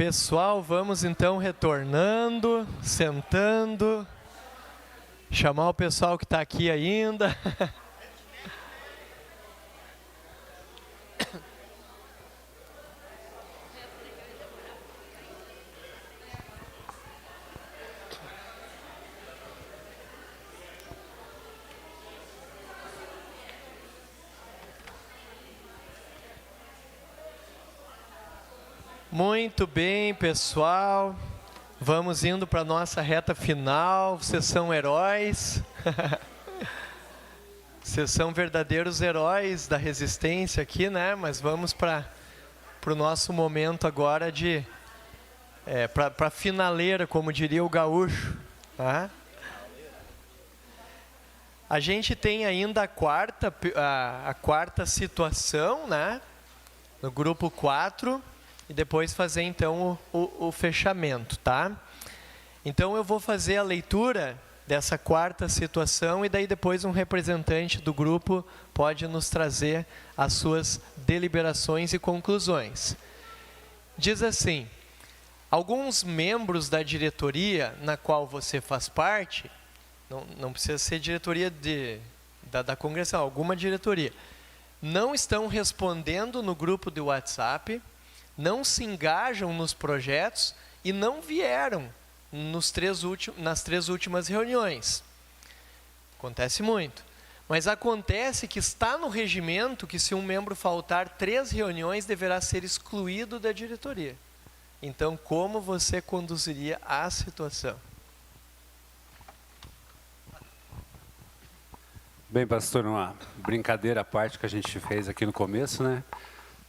Pessoal, vamos então retornando, sentando, chamar o pessoal que está aqui ainda. Muito bem, pessoal. Vamos indo para a nossa reta final. Vocês são heróis. Vocês são verdadeiros heróis da resistência aqui, né? Mas vamos para o nosso momento agora de... para a finaleira, como diria o gaúcho. Tá? A gente tem ainda a quarta situação, né? No grupo 4. E depois fazer, então, o fechamento, tá? Então, eu vou fazer a leitura dessa quarta situação e daí depois um representante do grupo pode nos trazer as suas deliberações e conclusões. Diz assim: alguns membros da diretoria na qual você faz parte, não precisa ser diretoria da congregação, alguma diretoria, não estão respondendo no grupo do WhatsApp, não se engajam nos projetos e não vieram nas 3 últimas reuniões. Acontece muito. Mas acontece que está no regimento que se um membro faltar 3 reuniões, deverá ser excluído da diretoria. Então, como você conduziria a situação? Bem, pastor, uma brincadeira à parte que a gente fez aqui no começo, né?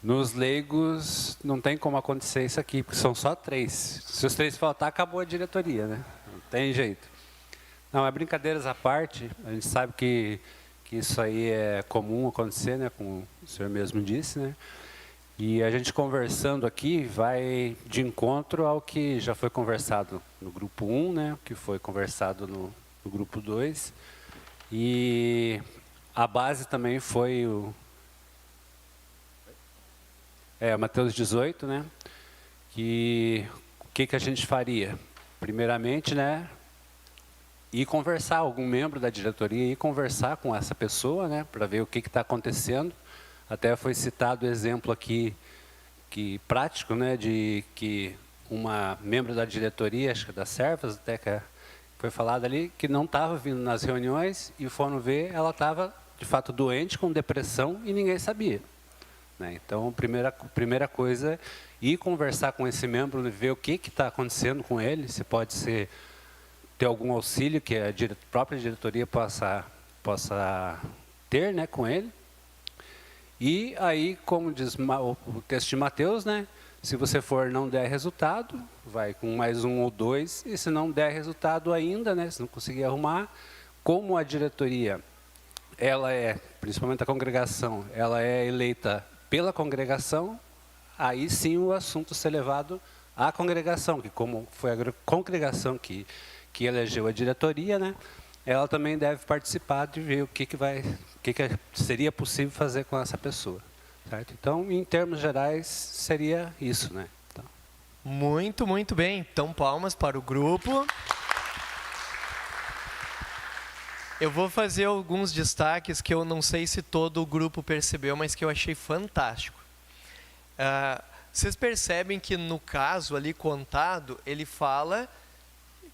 Nos leigos não tem como acontecer isso aqui, porque são só 3. Se os 3 faltar, acabou a diretoria, né? Não tem jeito. Não, é brincadeiras à parte. A gente sabe que isso aí é comum acontecer, né? Como o senhor mesmo disse, né? E a gente conversando aqui vai de encontro ao que já foi conversado no grupo 1, né? Que foi conversado no grupo 2. E a base também foi o Mateus 18, né? O que a gente faria? Primeiramente, né? Ir conversar, algum membro da diretoria, ir conversar com essa pessoa, né? Para ver o que está acontecendo. Até foi citado o exemplo aqui, prático, né? De que uma membro da diretoria, acho que das servas, até que foi falado ali, que não estava vindo nas reuniões e foram ver, ela estava, de fato, doente, com depressão e ninguém sabia. Então, a primeira coisa é ir conversar com esse membro, ver o que está acontecendo com ele, se pode ter algum auxílio que a própria diretoria possa ter, né, com ele. E aí, como diz o texto de Mateus, né, se você não der resultado, vai com mais 1 ou 2, e se não der resultado ainda, né, se não conseguir arrumar, como a diretoria, principalmente a congregação, ela é eleita pela congregação, aí sim o assunto ser levado à congregação, que como foi a congregação que elegeu a diretoria, né, ela também deve participar de ver o que seria possível fazer com essa pessoa. Certo? Então, em termos gerais, seria isso, né? Então. Muito, muito bem. Então, palmas para o grupo. Eu vou fazer alguns destaques que eu não sei se todo o grupo percebeu, mas que eu achei fantástico. Vocês percebem que no caso ali contado, ele fala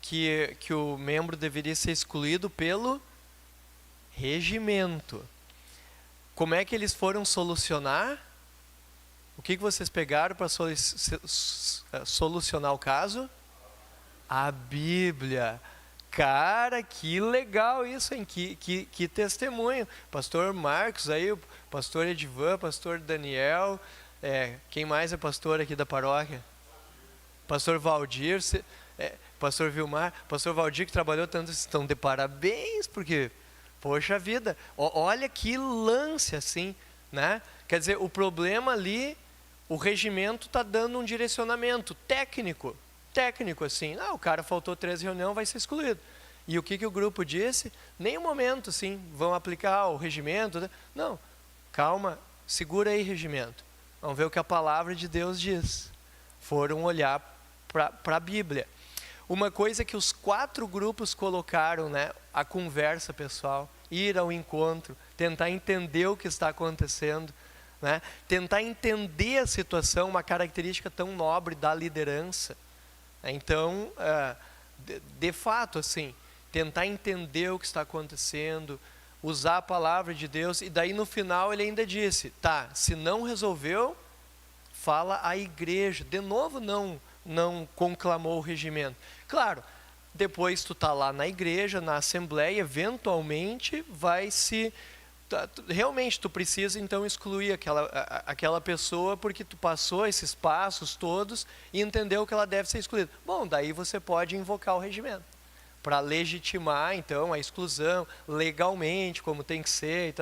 que o membro deveria ser excluído pelo regimento. Como é que eles foram solucionar? O que vocês pegaram para solucionar o caso? A Bíblia. Cara, que legal isso, hein? Que testemunho. Pastor Marcos aí, o pastor Edivan, pastor Daniel, quem mais é pastor aqui da paróquia? Pastor Valdir, pastor Vilmar, pastor Valdir que trabalhou tanto, estão de parabéns, porque, poxa vida, olha que lance assim, né? Quer dizer, o problema ali, o regimento está dando um direcionamento técnico assim, o cara faltou 3 reuniões, vai ser excluído. E o que o grupo disse? Nem um momento, assim, vão aplicar o regimento. Não, calma, segura aí regimento. Vamos ver o que a palavra de Deus diz. foram olhar para a Bíblia. Uma coisa que os 4 grupos colocaram, né, a conversa pessoal, ir ao encontro, tentar entender o que está acontecendo, né, tentar entender a situação, uma característica tão nobre da liderança. Então, de fato, assim, tentar entender o que está acontecendo, usar a palavra de Deus, e daí no final ele ainda disse, tá, se não resolveu, fala à igreja. De novo não conclamou o regimento. Claro, depois tu tá lá na igreja, na assembleia, eventualmente vai se... Realmente tu precisa então excluir aquela pessoa porque tu passou esses passos todos e entendeu que ela deve ser excluída. Bom, daí você pode invocar o regimento para legitimar então a exclusão legalmente, como tem que ser,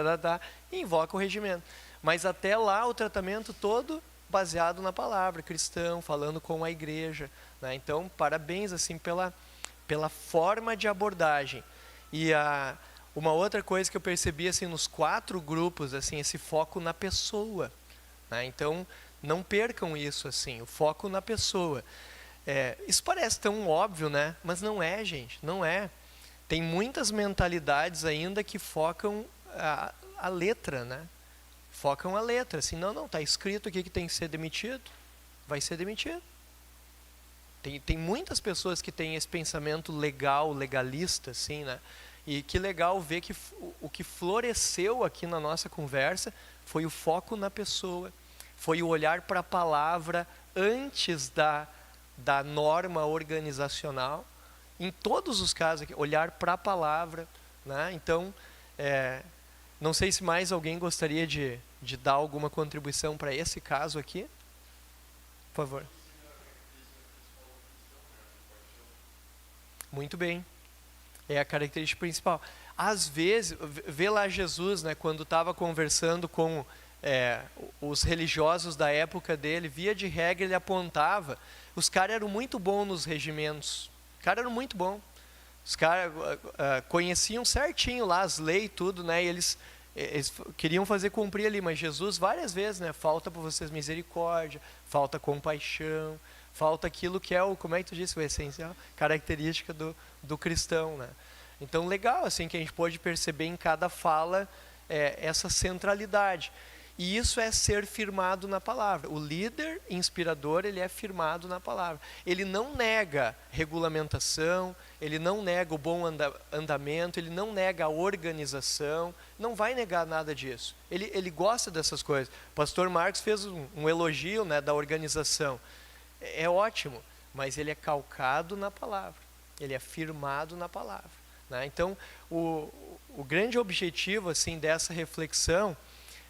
e invoca o regimento. Mas até lá o tratamento todo baseado na palavra, cristão, falando com a igreja, né? Então, parabéns assim pela forma de abordagem. E uma outra coisa que eu percebi assim nos 4 grupos, assim, esse foco na pessoa, né? Então, não percam isso, assim, o foco na pessoa. Isso parece tão óbvio, né? Mas não é, gente, não é. Tem muitas mentalidades ainda que focam a letra, né? Focam a letra, assim, não, está escrito aqui que tem que ser demitido, vai ser demitido. Tem muitas pessoas que têm esse pensamento legalista, assim, né? E que legal ver que o que floresceu aqui na nossa conversa foi o foco na pessoa, foi o olhar para a palavra antes da norma organizacional. Em todos os casos aqui, olhar para a palavra, né? Então, não sei se mais alguém gostaria de dar alguma contribuição para esse caso aqui. Por favor. Muito bem. É a característica principal. Às vezes, vê lá Jesus, né, quando estava conversando com os religiosos da época dele, via de regra ele apontava, os caras eram muito bons nos regimentos. Os caras eram muito bons. Os caras conheciam certinho lá as leis e tudo, né? E eles queriam fazer cumprir ali, mas Jesus várias vezes, né? Falta para vocês misericórdia, falta compaixão, falta aquilo que é como é que tu disse, o essencial, característica do cristão, né? Então, legal, assim, que a gente pode perceber em cada fala essa centralidade. E isso é ser firmado na palavra. O líder inspirador, ele é firmado na palavra. Ele não nega regulamentação, ele não nega o bom andamento, ele não nega a organização, não vai negar nada disso. Ele gosta dessas coisas. O pastor Marcos fez um elogio, né, da organização. É ótimo, mas ele é calcado na palavra. Ele é firmado na palavra, né? Então, o grande objetivo assim, dessa reflexão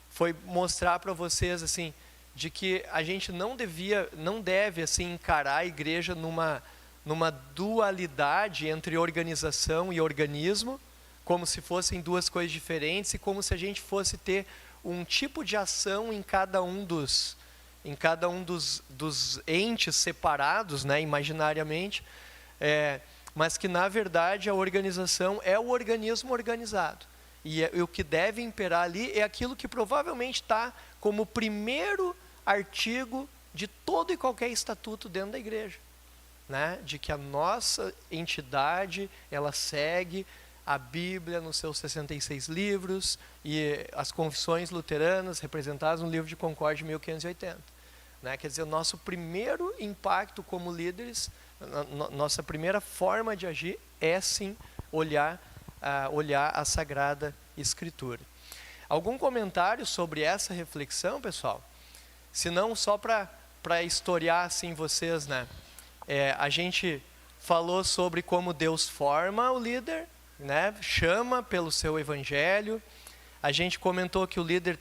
foi mostrar para vocês assim, de que a gente não deve assim, encarar a igreja numa dualidade entre organização e organismo, como se fossem 2 coisas diferentes e como se a gente fosse ter um tipo de ação em cada um dos entes separados, né, imaginariamente, mas que na verdade a organização é o organismo organizado. E o que deve imperar ali é aquilo que provavelmente está como primeiro artigo de todo e qualquer estatuto dentro da igreja, né? De que a nossa entidade, ela segue a Bíblia nos seus 66 livros e as confissões luteranas representadas no livro de Concórdia de 1580. Né? Quer dizer, o nosso primeiro impacto como líderes, nossa primeira forma de agir é sim olhar a Sagrada Escritura. Algum comentário sobre essa reflexão, pessoal? Se não, só para historiar assim vocês, né? A gente falou sobre como Deus forma o líder, né? Chama pelo seu evangelho. A gente comentou que o líder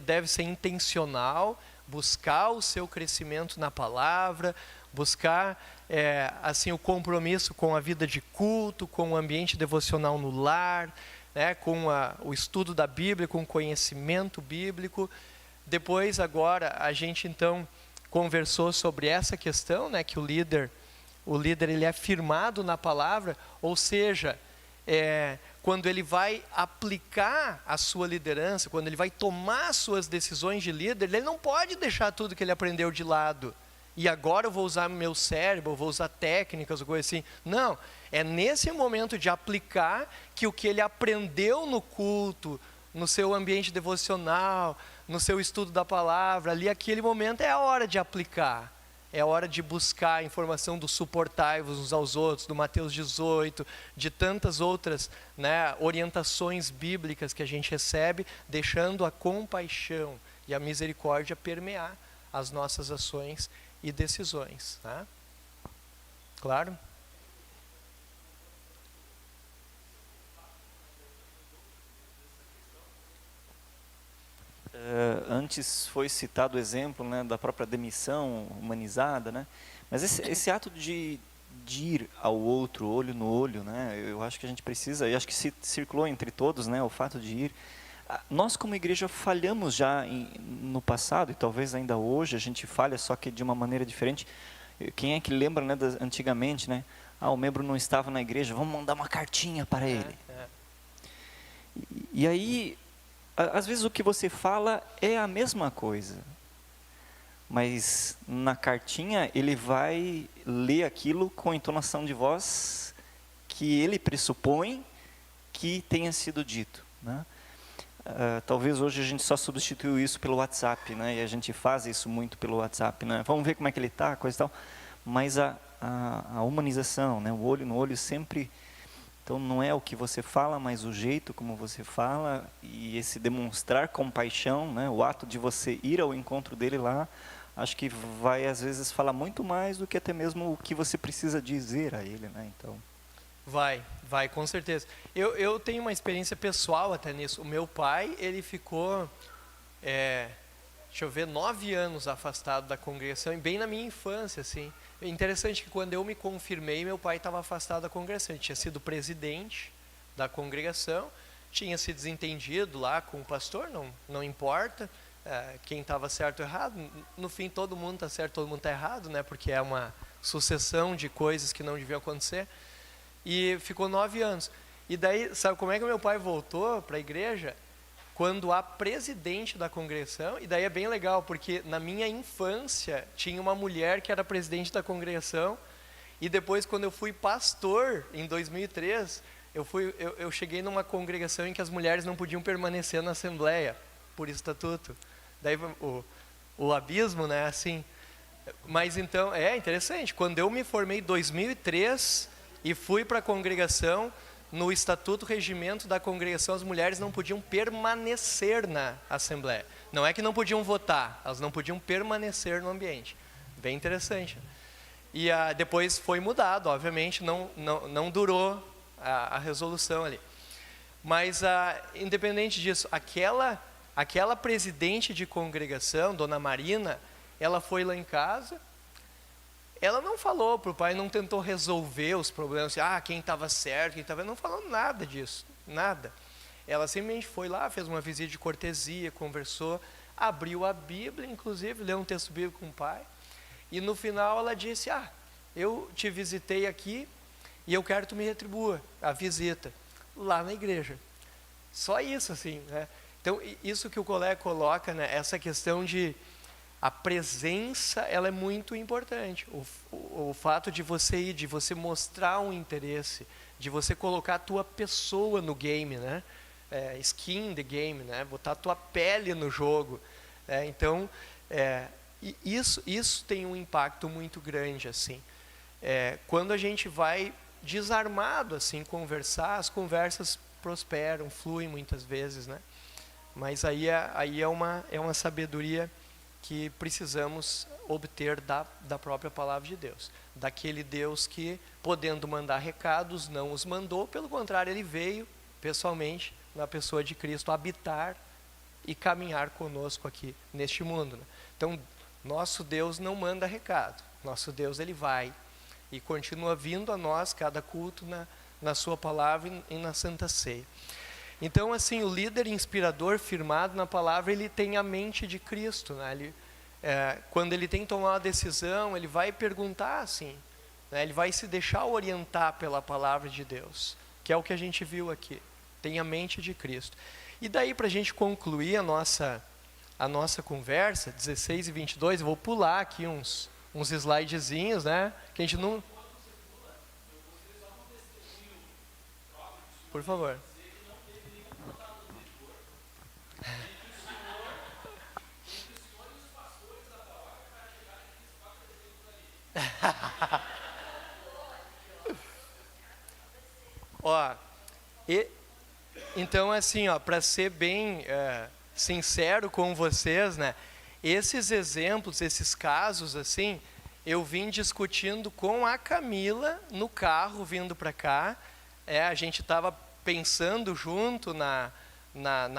deve ser intencional, buscar o seu crescimento na palavra, buscar assim, o compromisso com a vida de culto, com o ambiente devocional no lar, né, com o estudo da Bíblia, com o conhecimento bíblico. Depois, agora, a gente então conversou sobre essa questão, né, que o líder ele é firmado na palavra, ou seja, quando ele vai aplicar a sua liderança, quando ele vai tomar suas decisões de líder, ele não pode deixar tudo que ele aprendeu de lado. e agora eu vou usar meu cérebro, eu vou usar técnicas, ou coisa assim. Não, é nesse momento de aplicar que o que ele aprendeu no culto, no seu ambiente devocional, no seu estudo da palavra, ali aquele momento é a hora de aplicar. É a hora de buscar a informação do suportai-vos uns aos outros, do Mateus 18, de tantas outras, né, orientações bíblicas que a gente recebe, deixando a compaixão e a misericórdia permear as nossas ações e decisões. Tá? Claro? Antes foi citado o exemplo, né, da própria demissão humanizada, né? Mas esse ato de ir ao outro, olho no olho, né? Eu acho que a gente precisa, e acho que circulou entre todos, né, o fato de ir. Nós como igreja falhamos já no passado, e talvez ainda hoje a gente falha, só que de uma maneira diferente. Quem é que lembra, né, antigamente, né? O membro não estava na igreja, vamos mandar uma cartinha para ele. E aí, às vezes o que você fala é a mesma coisa, mas na cartinha ele vai ler aquilo com entonação de voz que ele pressupõe que tenha sido dito, né? Talvez hoje a gente só substituiu isso pelo WhatsApp, né? E a gente faz isso muito pelo WhatsApp, né? Vamos ver como é que ele está, coisa e tal. Mas a humanização, né? O olho no olho sempre. Então não é o que você fala, mas o jeito como você fala, e esse demonstrar compaixão, né? O ato de você ir ao encontro dele lá, acho que vai às vezes falar muito mais do que até mesmo o que você precisa dizer a ele, né? Então Vai, com certeza. Eu tenho uma experiência pessoal até nisso. O meu pai, ele ficou, 9 anos afastado da congregação, e bem na minha infância, assim. É interessante que quando eu me confirmei, meu pai estava afastado da congregação. Ele tinha sido presidente da congregação, tinha se desentendido lá com o pastor, não importa quem estava certo ou errado. No fim, todo mundo está certo, todo mundo está errado, né? Porque é uma sucessão de coisas que não deviam acontecer. E ficou 9 anos. E daí, sabe como é que meu pai voltou para a igreja? Quando a presidente da congregação, e daí é bem legal, porque na minha infância tinha uma mulher que era presidente da congregação, e depois quando eu fui pastor, em 2003, eu cheguei numa congregação em que as mulheres não podiam permanecer na assembleia, por estatuto. Daí o abismo, né, assim. Mas então, é interessante, quando eu me formei em 2003 e fui para a congregação, no estatuto regimento da congregação, as mulheres não podiam permanecer na assembleia. Não é que não podiam votar, elas não podiam permanecer no ambiente. Bem interessante. E depois foi mudado, obviamente, não durou a resolução ali. Mas, independente disso, aquela presidente de congregação, Dona Marina, ela foi lá em casa. Ela não falou para o pai, não tentou resolver os problemas, quem estava certo, quem estava... Não falou nada disso, nada. Ela simplesmente foi lá, fez uma visita de cortesia, conversou, abriu a Bíblia, inclusive, leu um texto bíblico com o pai, e no final ela disse, eu te visitei aqui e eu quero que tu me retribua a visita, lá na igreja. Só isso, assim, né? Então, isso que o colega coloca, né, essa questão de... A presença, ela é muito importante. O fato de você ir, de você mostrar um interesse, de você colocar a tua pessoa no game, né? Skin in the game, né? Botar a tua pele no jogo. Então, isso tem um impacto muito grande, assim. Quando a gente vai desarmado, assim, conversar, as conversas prosperam, fluem muitas vezes, né? Mas aí é uma sabedoria que precisamos obter da própria palavra de Deus. Daquele Deus que, podendo mandar recados, não os mandou, pelo contrário, ele veio pessoalmente, na pessoa de Cristo, habitar e caminhar conosco aqui neste mundo, né? Então, nosso Deus não manda recado, nosso Deus ele vai e continua vindo a nós, cada culto, na sua palavra e na Santa Ceia. Então, assim, o líder inspirador, firmado na palavra, ele tem a mente de Cristo, né? Quando ele tem que tomar uma decisão, ele vai perguntar, assim, né? Ele vai se deixar orientar pela palavra de Deus, que é o que a gente viu aqui. Tem a mente de Cristo. E daí, para a gente concluir a nossa conversa, 16 e 22, eu vou pular aqui uns uns slidezinhos, né? Que a gente não... Por favor. Ó, então assim, ó, para ser bem sincero com vocês, né? Esses exemplos, esses casos, assim, eu vim discutindo com a Camila no carro vindo para cá. A gente estava pensando junto na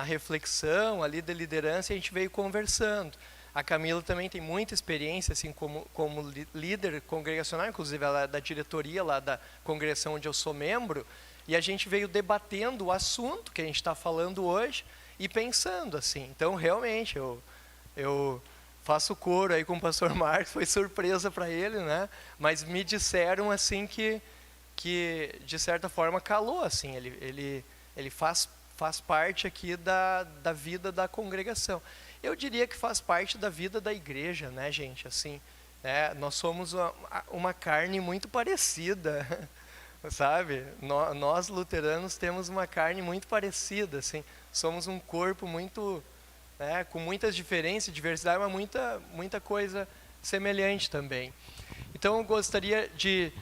reflexão ali da liderança e a gente veio conversando. A Camila também tem muita experiência assim como líder congregacional, inclusive ela é da diretoria lá da congregação onde eu sou membro, e a gente veio debatendo o assunto que a gente está falando hoje e pensando assim. Então, realmente, eu faço coro aí com o pastor Marcos, foi surpresa para ele, né? Mas me disseram assim que de certa forma calou, assim, ele faz parte aqui da vida da congregação. Eu diria que faz parte da vida da igreja, né, gente? Assim, né? Nós somos uma carne muito parecida, sabe? Nós luteranos temos uma carne muito parecida, assim. Somos um corpo muito, né, com muitas diferenças, diversidade, mas muita coisa semelhante também. Então, eu gostaria de,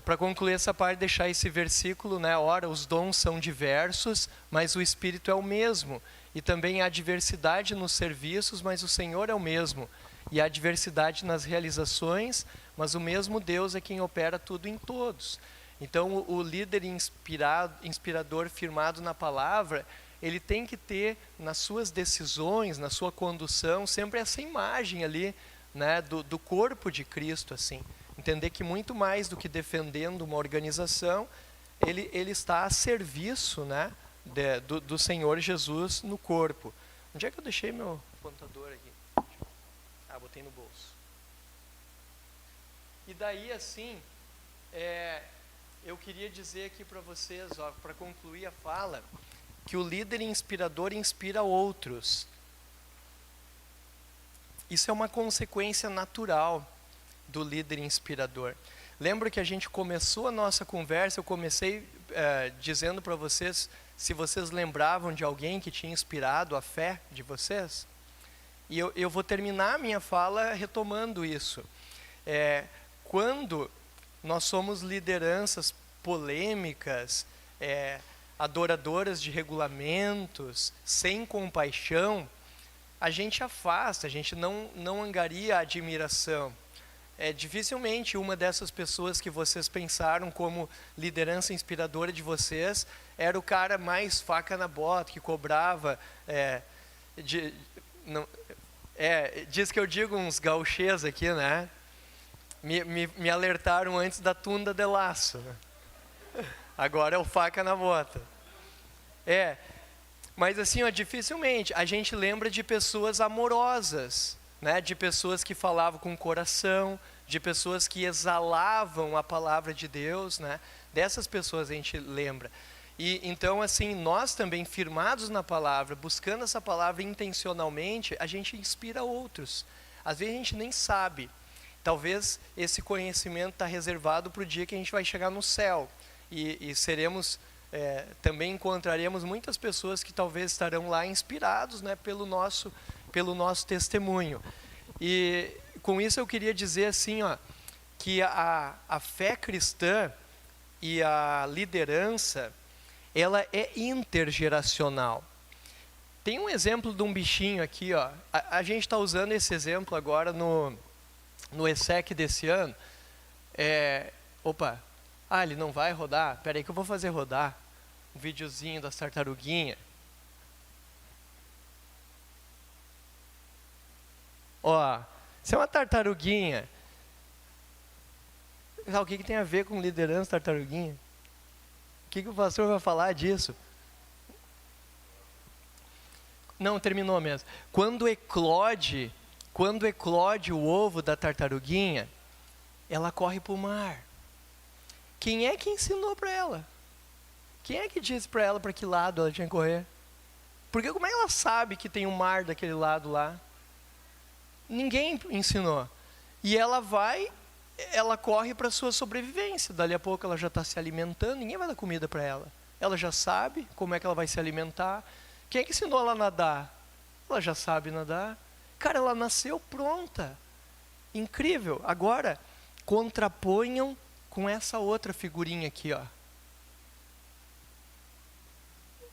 para concluir essa parte, deixar esse versículo, né? Ora, os dons são diversos, mas o Espírito é o mesmo. E também há diversidade nos serviços, mas o Senhor é o mesmo. E há diversidade nas realizações, mas o mesmo Deus é quem opera tudo em todos. Então, o líder inspirador, firmado na palavra, ele tem que ter nas suas decisões, na sua condução, sempre essa imagem ali, né, do corpo de Cristo, assim. Entender que muito mais do que defendendo uma organização, ele está a serviço, né, do Senhor Jesus no corpo. Onde é que eu deixei meu apontador aqui? Botei no bolso. E daí, assim, eu queria dizer aqui para vocês, para concluir a fala, que o líder inspirador inspira outros. Isso é uma consequência natural do líder inspirador. Lembra que a gente começou a nossa conversa, eu comecei dizendo para vocês se vocês lembravam de alguém que tinha inspirado a fé de vocês? E eu vou terminar a minha fala retomando isso. Quando nós somos lideranças polêmicas, adoradoras de regulamentos, sem compaixão, a gente afasta, a gente não angaria a admiração. Dificilmente uma dessas pessoas que vocês pensaram como liderança inspiradora de vocês era o cara mais faca na bota, que cobrava... diz que eu digo uns gauchês aqui, né? Me alertaram antes da tunda de laço, né? Agora é o faca na bota. Mas assim, dificilmente a gente lembra de pessoas amorosas, né? De pessoas que falavam com o coração, de pessoas que exalavam a palavra de Deus, né? Dessas pessoas a gente lembra. E então, assim, nós também firmados na palavra, buscando essa palavra intencionalmente, a gente inspira outros. Às vezes a gente nem sabe. Talvez esse conhecimento está reservado para o dia que a gente vai chegar no céu. E seremos, também encontraremos muitas pessoas que talvez estarão lá inspirados, né, pelo nosso testemunho. E com isso eu queria dizer assim, que a fé cristã e a liderança, ela é intergeracional. Tem um exemplo de um bichinho aqui, a gente está usando esse exemplo agora no ESSEC desse ano. Ele não vai rodar? Espera aí que eu vou fazer rodar um videozinho das tartaruguinhas. Se é uma tartaruguinha, o que tem a ver com liderança tartaruguinha? O que o pastor vai falar disso? Não, terminou mesmo. Quando eclode o ovo da tartaruguinha, ela corre para o mar. Quem é que ensinou para ela? Quem é que disse para ela para que lado ela tinha que correr? Porque como é que ela sabe que tem um mar daquele lado lá? Ninguém ensinou. E ela corre para a sua sobrevivência. Dali a pouco ela já está se alimentando, ninguém vai dar comida para ela. Ela já sabe como é que ela vai se alimentar. Quem é que ensinou ela a nadar? Ela já sabe nadar. Cara, ela nasceu pronta. Incrível. Agora, contraponham com essa outra figurinha aqui, ó.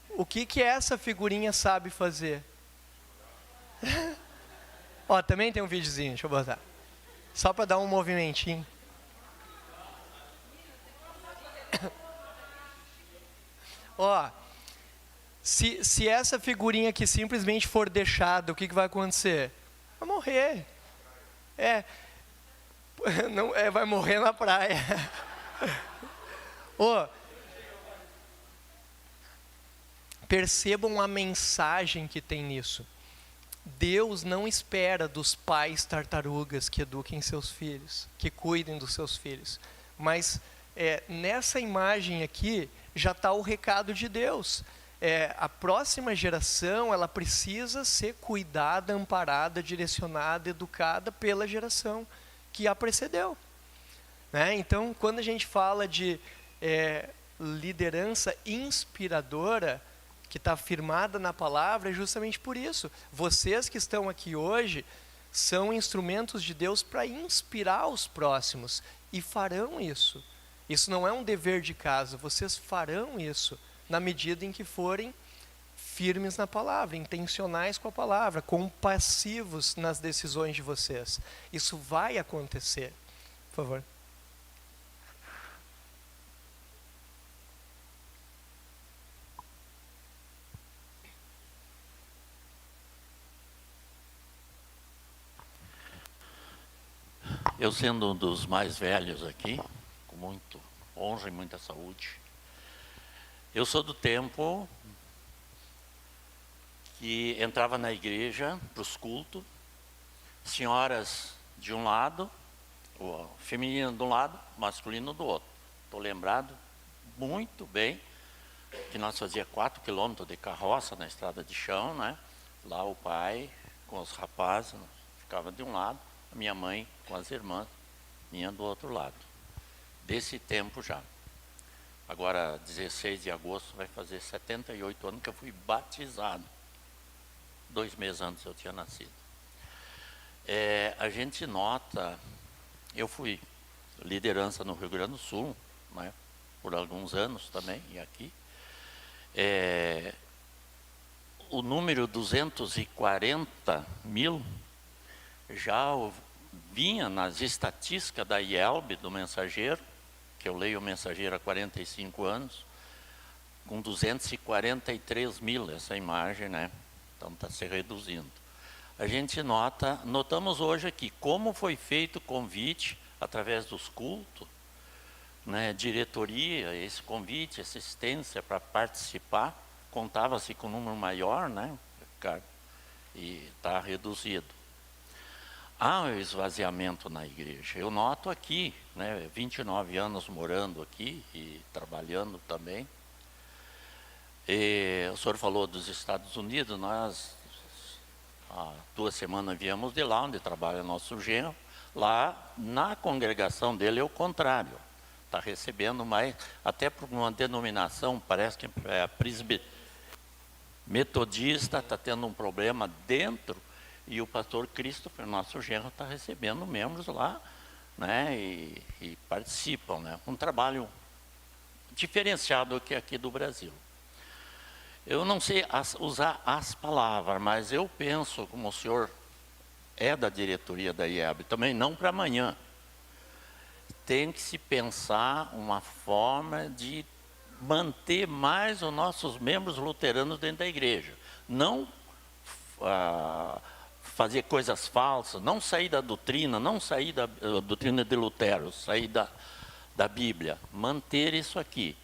O que essa figurinha sabe fazer? Ó, também tem um videozinho, deixa eu botar. Só para dar um movimentinho. Ó, se essa figurinha aqui simplesmente for deixada, o que vai acontecer? Vai morrer. Vai morrer na praia. Ó, percebam a mensagem que tem nisso. Deus não espera dos pais tartarugas que eduquem seus filhos, que cuidem dos seus filhos. Mas nessa imagem aqui já está o recado de Deus. A próxima geração, ela precisa ser cuidada, amparada, direcionada, educada pela geração que a precedeu. Né? Então, quando a gente fala de liderança inspiradora, que está firmada na palavra, é justamente por isso. Vocês que estão aqui hoje são instrumentos de Deus para inspirar os próximos e farão isso. Isso não é um dever de casa, vocês farão isso na medida em que forem firmes na palavra, intencionais com a palavra, compassivos nas decisões de vocês. Isso vai acontecer. Por favor. Eu sendo um dos mais velhos aqui, com muito honra e muita saúde, eu sou do tempo que entrava na igreja para os cultos, senhoras de um lado, o feminino de um lado, masculino do outro. Estou lembrado muito bem que nós fazia 4 quilômetros de carroça na estrada de chão, né? Lá o pai com os rapazes ficava de um lado, a minha mãe com as irmãs, minha do outro lado. Desse tempo já. Agora, 16 de agosto, vai fazer 78 anos que eu fui batizado. 2 meses antes eu tinha nascido. A gente nota, eu fui liderança no Rio Grande do Sul, né, por alguns anos também, e aqui. O número 240 mil já vinha nas estatísticas da IELB, do Mensageiro, que eu leio o Mensageiro há 45 anos, com 243 mil essa imagem, né? Então está se reduzindo. A gente notamos hoje aqui como foi feito o convite através dos cultos, né? Diretoria, esse convite, assistência para participar, contava-se com um número maior, né? E está reduzido. Há um esvaziamento na igreja. Eu noto aqui, né, 29 anos morando aqui e trabalhando também. O senhor falou dos Estados Unidos, nós há 2 semanas viemos de lá, onde trabalha nosso genro. Lá, na congregação dele, é o contrário. Está recebendo mais, até por uma denominação, parece que é a metodista, está tendo um problema dentro. E o pastor Christopher, nosso genro, está recebendo membros lá, né, e participam, né? Um trabalho diferenciado que aqui do Brasil. Eu não sei usar as palavras, mas eu penso, como o senhor é da diretoria da IEB, também não para amanhã. Tem que se pensar uma forma de manter mais os nossos membros luteranos dentro da igreja. Não fazer coisas falsas, não sair da doutrina, não sair da doutrina de Lutero, sair da Bíblia, manter isso aqui.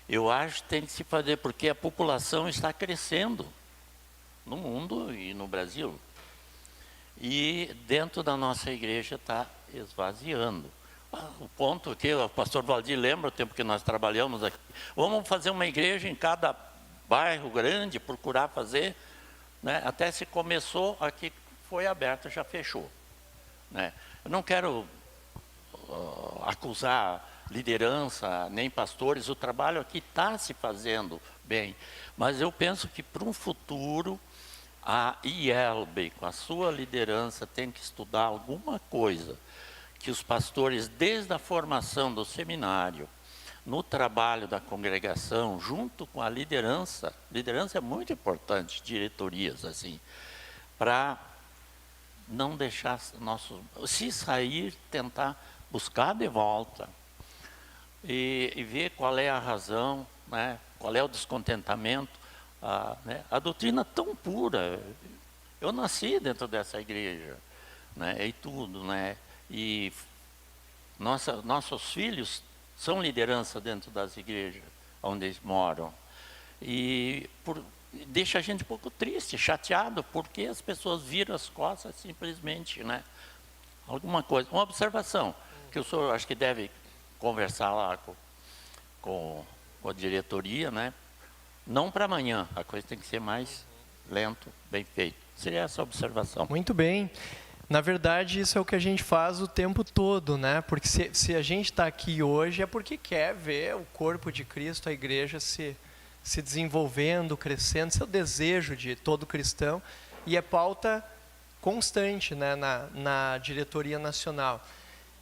Eu acho que tem que se fazer, porque a população está crescendo no mundo e no Brasil. E dentro da nossa igreja está esvaziando. O ponto que o pastor Valdir lembra, o tempo que nós trabalhamos aqui, vamos fazer uma igreja em cada bairro grande, procurar fazer, né? Até se começou aqui, foi aberto, já fechou, né? Eu não quero acusar liderança, nem pastores, o trabalho aqui está se fazendo bem, mas eu penso que para um futuro, a IELB, com a sua liderança, tem que estudar alguma coisa que os pastores, desde a formação do seminário, no trabalho da congregação, junto com a liderança é muito importante, diretorias, assim, para não deixar se sair, tentar buscar de volta e ver qual é a razão, né, qual é o descontentamento, né, a doutrina tão pura. Eu nasci dentro dessa igreja, né, e tudo, né, e nossos filhos são liderança dentro das igrejas onde eles moram. E deixa a gente um pouco triste, chateado, porque as pessoas viram as costas simplesmente, né? Alguma coisa, uma observação, que o senhor acho que deve conversar lá com a diretoria, né? Não para amanhã, a coisa tem que ser mais lento, bem feito. Seria essa a observação. Muito bem. Na verdade, isso é o que a gente faz o tempo todo, né? Porque se a gente está aqui hoje é porque quer ver o corpo de Cristo, a igreja se desenvolvendo, crescendo. Esse é o desejo de todo cristão e é pauta constante, né, na diretoria nacional.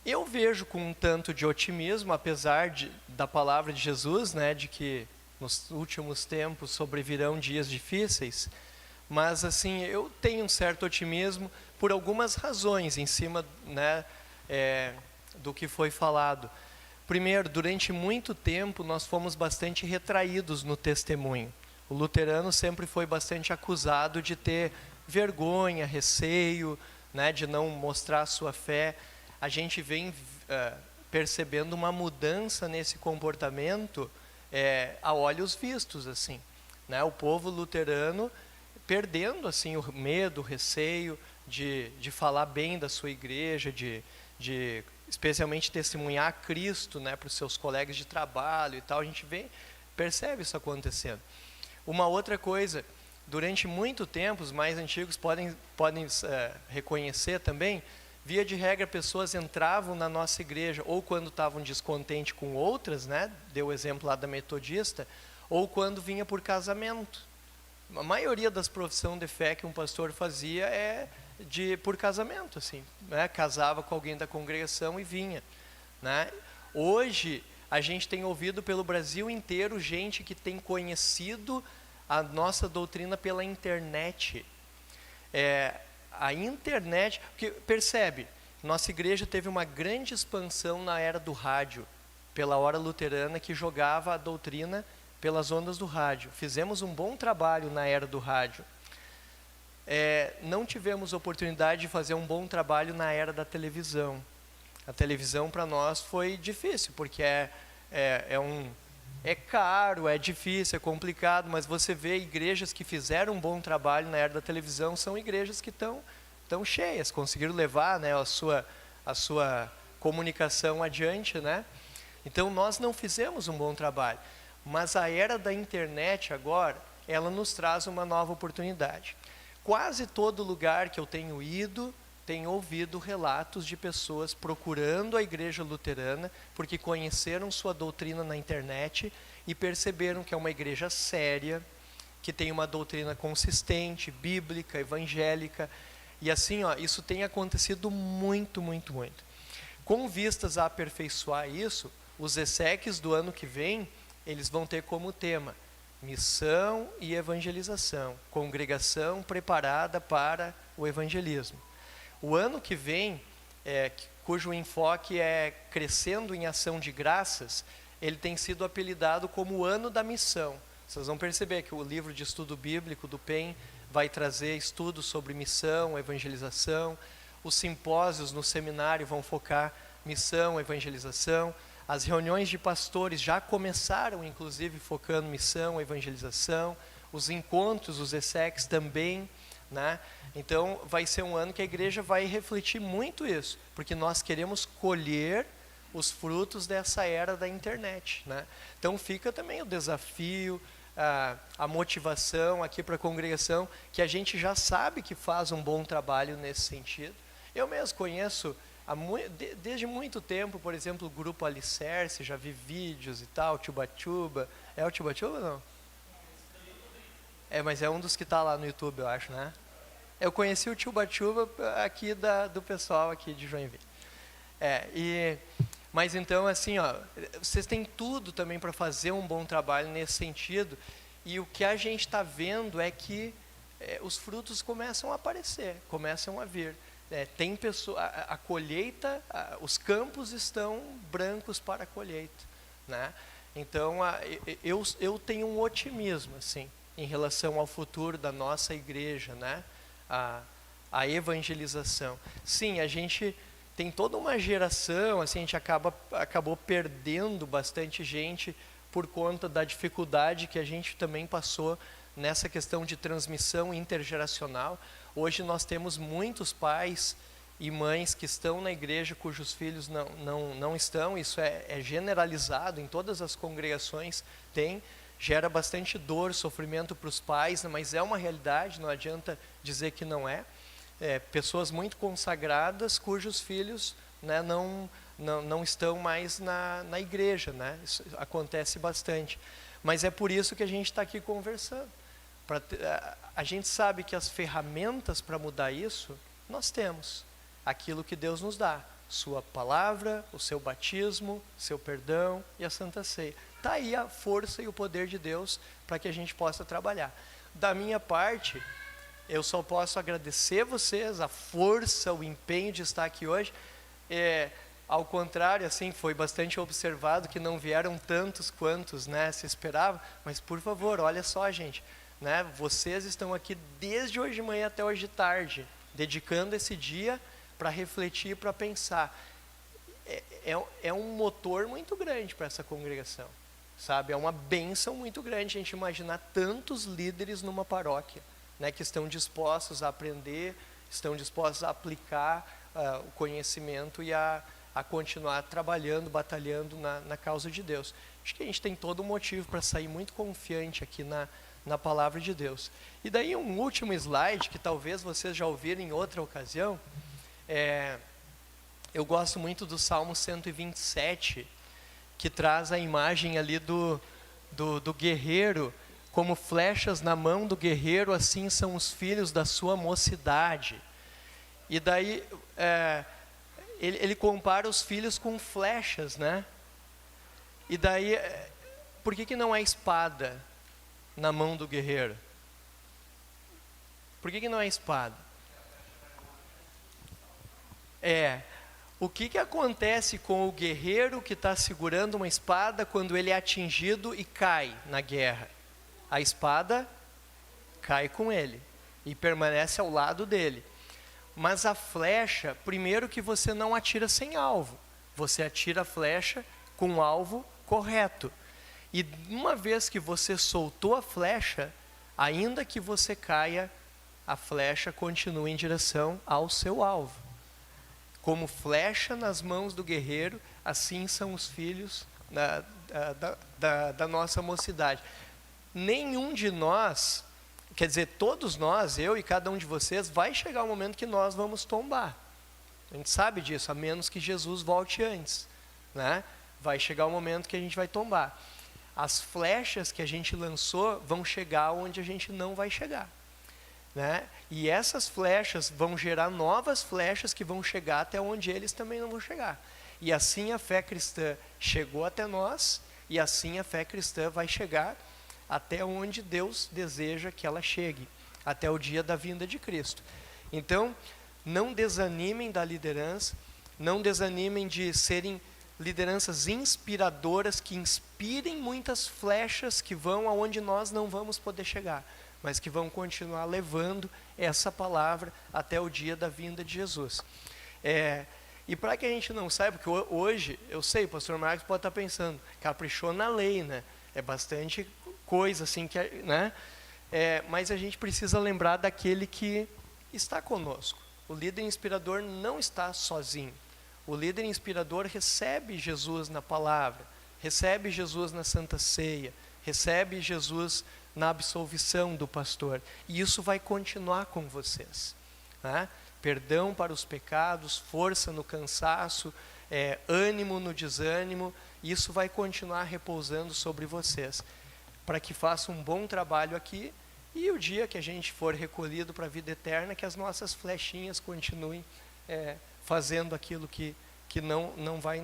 Eu vejo com um tanto de otimismo, apesar da palavra de Jesus, né, de que nos últimos tempos sobrevirão dias difíceis, mas assim, eu tenho um certo otimismo por algumas razões em cima, né, do que foi falado. Primeiro, durante muito tempo nós fomos bastante retraídos no testemunho. O luterano sempre foi bastante acusado de ter vergonha, receio, né, de não mostrar a sua fé. A gente vem percebendo uma mudança nesse comportamento a olhos vistos, assim, né? O povo luterano perdendo assim o medo, o receio de falar bem da sua igreja, de especialmente testemunhar Cristo, né, para os seus colegas de trabalho e tal. A gente percebe isso acontecendo. Uma outra coisa, durante muito tempo, os mais antigos podem reconhecer também, via de regra, pessoas entravam na nossa igreja ou quando estavam descontentes com outras, né, deu o exemplo lá da metodista, ou quando vinha por casamento. A maioria das profissões de fé que um pastor fazia por casamento, assim, né? Casava com alguém da congregação e vinha, né? Hoje a gente tem ouvido pelo Brasil inteiro gente que tem conhecido a nossa doutrina pela internet. A internet, porque percebe, nossa igreja teve uma grande expansão na era do rádio, pela hora luterana que jogava a doutrina pelas ondas do rádio. Fizemos um bom trabalho na era do rádio. Não tivemos oportunidade de fazer um bom trabalho na era da televisão. A televisão para nós foi difícil, porque é caro, é difícil, é complicado, mas você vê igrejas que fizeram um bom trabalho na era da televisão, são igrejas que estão cheias, conseguiram levar, né, a sua comunicação adiante, né? Então nós não fizemos um bom trabalho. Mas a era da internet agora, ela nos traz uma nova oportunidade. Quase todo lugar que eu tenho ido, tenho ouvido relatos de pessoas procurando a igreja luterana, porque conheceram sua doutrina na internet e perceberam que é uma igreja séria, que tem uma doutrina consistente, bíblica, evangélica. E assim, isso tem acontecido muito, muito, muito. Com vistas a aperfeiçoar isso, os ESECs do ano que vem, eles vão ter como tema missão e evangelização, congregação preparada para o evangelismo. O ano que vem, cujo enfoque é crescendo em ação de graças, ele tem sido apelidado como o ano da missão. Vocês vão perceber que o livro de estudo bíblico do PEN vai trazer estudos sobre missão, evangelização. Os simpósios no seminário vão focar missão, evangelização. As reuniões de pastores já começaram, inclusive, focando missão, evangelização. Os encontros, os ESECs também, né? Então, vai ser um ano que a igreja vai refletir muito isso, porque nós queremos colher os frutos dessa era da internet, né? Então, fica também o desafio, a motivação aqui para a congregação, que a gente já sabe que faz um bom trabalho nesse sentido. Eu mesmo conheço desde muito tempo, por exemplo, o grupo Alicerce, já vi vídeos e tal, Tchuba-Tchuba. É o Tchuba-Tchuba ou não? Mas é um dos que está lá no YouTube, eu acho, né? Eu conheci o Tchuba-Tchuba aqui do pessoal aqui de Joinville. Mas então, assim, vocês têm tudo também para fazer um bom trabalho nesse sentido. E o que a gente está vendo é que os frutos começam a aparecer, começam a vir. Tem a colheita, os campos estão brancos para a colheita, né? Então, eu tenho um otimismo, assim, em relação ao futuro da nossa igreja, né? A evangelização. Sim, a gente tem toda uma geração, assim, a gente acabou perdendo bastante gente por conta da dificuldade que a gente também passou nessa questão de transmissão intergeracional. Hoje nós temos muitos pais e mães que estão na igreja cujos filhos não estão. Isso é generalizado em todas as congregações, gera bastante dor, sofrimento para os pais, mas é uma realidade, não adianta dizer que não é. Pessoas muito consagradas cujos filhos, né, não estão mais na igreja, né? Isso acontece bastante. Mas é por isso que a gente está aqui conversando. A gente sabe que as ferramentas para mudar isso, nós temos. Aquilo que Deus nos dá. Sua palavra, o seu batismo, seu perdão e a Santa Ceia. Está aí a força e o poder de Deus para que a gente possa trabalhar. Da minha parte, eu só posso agradecer vocês, a força, o empenho de estar aqui hoje. Ao contrário, assim, foi bastante observado que não vieram tantos quantos, né, se esperava. Mas, por favor, olha só, gente, né, vocês estão aqui desde hoje de manhã até hoje de tarde, dedicando esse dia para refletir, para pensar. É um motor muito grande para essa congregação, sabe? É uma bênção muito grande a gente imaginar tantos líderes numa paróquia, né, que estão dispostos a aprender, estão dispostos a aplicar o conhecimento e a continuar trabalhando, batalhando na causa de Deus. Acho que a gente tem todo um motivo para sair muito confiante aqui na palavra de Deus. E daí um último slide, que talvez vocês já ouviram em outra ocasião, eu gosto muito do Salmo 127, que traz a imagem ali do guerreiro, como flechas na mão do guerreiro, assim são os filhos da sua mocidade. E daí ele compara os filhos com flechas, né? E daí, por que não é espada na mão do guerreiro? Por que não é espada? O que acontece com o guerreiro que está segurando uma espada quando ele é atingido e cai na guerra? A espada cai com ele e permanece ao lado dele. Mas a flecha, primeiro que você não atira sem alvo. Você atira a flecha com o alvo correto. E uma vez que você soltou a flecha, ainda que você caia, a flecha continua em direção ao seu alvo. Como flecha nas mãos do guerreiro, assim são os filhos da nossa mocidade. Nenhum de nós, quer dizer, todos nós, eu e cada um de vocês, vai chegar um momento que nós vamos tombar. A gente sabe disso, a menos que Jesus volte antes, né? Vai chegar um momento que a gente vai tombar. As flechas que a gente lançou vão chegar onde a gente não vai chegar, né? E essas flechas vão gerar novas flechas que vão chegar até onde eles também não vão chegar. E assim a fé cristã chegou até nós, e assim a fé cristã vai chegar até onde Deus deseja que ela chegue, até o dia da vinda de Cristo. Então, não desanimem da liderança, não desanimem de serem lideranças inspiradoras, que inspirem muitas flechas que vão aonde nós não vamos poder chegar, mas que vão continuar levando essa palavra até o dia da vinda de Jesus. E para que a gente não saiba, porque hoje, eu sei, o pastor Marcos pode estar pensando, caprichou na lei, né? É bastante coisa assim, né? Mas a gente precisa lembrar daquele que está conosco. O líder inspirador não está sozinho. O líder inspirador recebe Jesus na palavra, recebe Jesus na Santa Ceia, recebe Jesus na absolvição do pastor. E isso vai continuar com vocês, né? perdão para os pecados, força no cansaço, ânimo no desânimo. Isso vai continuar repousando sobre vocês, para que façam um bom trabalho aqui, e o dia que a gente for recolhido para a vida eterna, que as nossas flechinhas continuem fazendo aquilo que não vai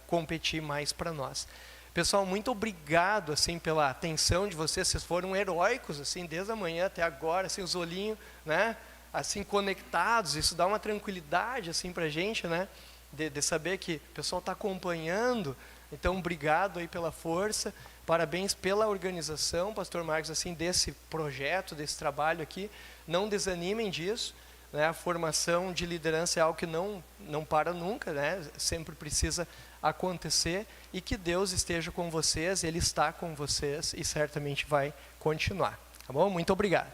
competir mais para nós. Pessoal, muito obrigado assim pela atenção de vocês. Vocês foram heróicos assim desde a manhã até agora, assim, os olhinhos, né, assim conectados. Isso dá uma tranquilidade assim para a gente, né, de saber que o pessoal está acompanhando. Então, obrigado aí pela força. Parabéns pela organização, Pastor Marcos, assim, desse projeto, desse trabalho aqui. Não desanimem disso, né? A formação de liderança é algo que não para nunca, né? Sempre precisa acontecer, e que Deus esteja com vocês, Ele está com vocês e certamente vai continuar. Tá bom? Muito obrigado.